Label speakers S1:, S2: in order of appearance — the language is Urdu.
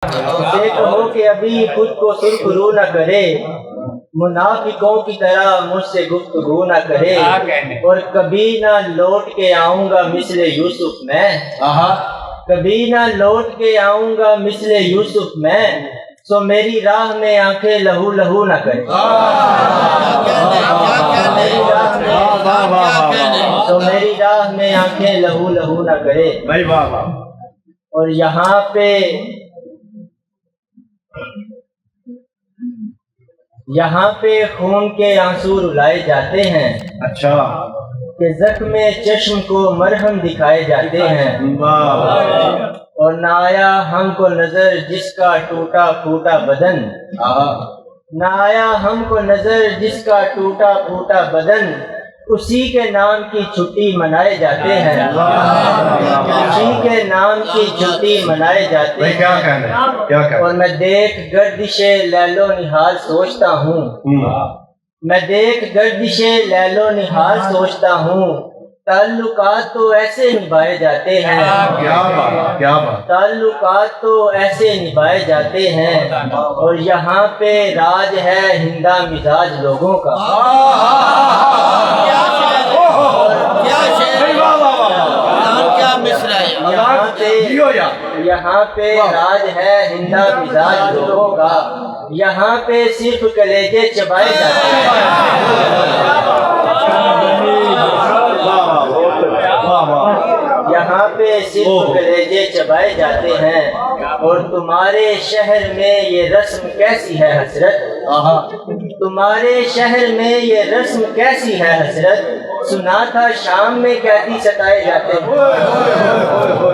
S1: اسے کہو کہ ابھی خود کو سرخ رو نہ کرے، منافقوں کی طرح مجھ سے گفتگو نہ کرے، اور کبھی نہ لوٹ کے آؤں گا مثل یوسف میں، کبھی نہ لوٹ کے آؤں گا مثل یوسف میں، سو میری راہ میں آنکھیں لہو لہو نہ کرے، تو میری راہ میں آنکھیں لہو لہو نہ کرے۔ اور یہاں پہ خون کے آنسو رلائے جاتے ہیں، اچھا، کہ زخم چشم کو مرہم دکھائے جاتے ہیں، اور نہ آیا ہم کو نظر جس کا ٹوٹا پھوٹا بدن، نہ آیا ہم کو نظر جس کا ٹوٹا پھوٹا بدن، اسی کے نام کی چھٹی منائے جاتے ہیں، اسی کے نام کی چھٹی منائے جاتے ہیں۔ اور میں دیکھ گردش لیل و نہار سوچتا ہوں، میں دیکھ گردش لیل و نہار سوچتا ہوں، تعلقات تو ایسے نبھائے جاتے ہیں، تعلقات تو ایسے نبھائے جاتے ہیں، اور یہاں پہ راج ہے ہندا مزاج لوگوں کا، یہاں پہ راج ہے ہندا مزاج لوگوں کا، یہاں پہ صرف کلیجے چبائے جاتے ہیں، یہاں پہ صرف کلیجے چبائے جاتے ہیں۔ اور تمہارے شہر میں یہ رسم کیسی ہے حسرت، تمہارے شہر میں یہ رسم کیسی ہے حسرت، سنا تھا شام میں قیدی ستائے جاتے ہیں۔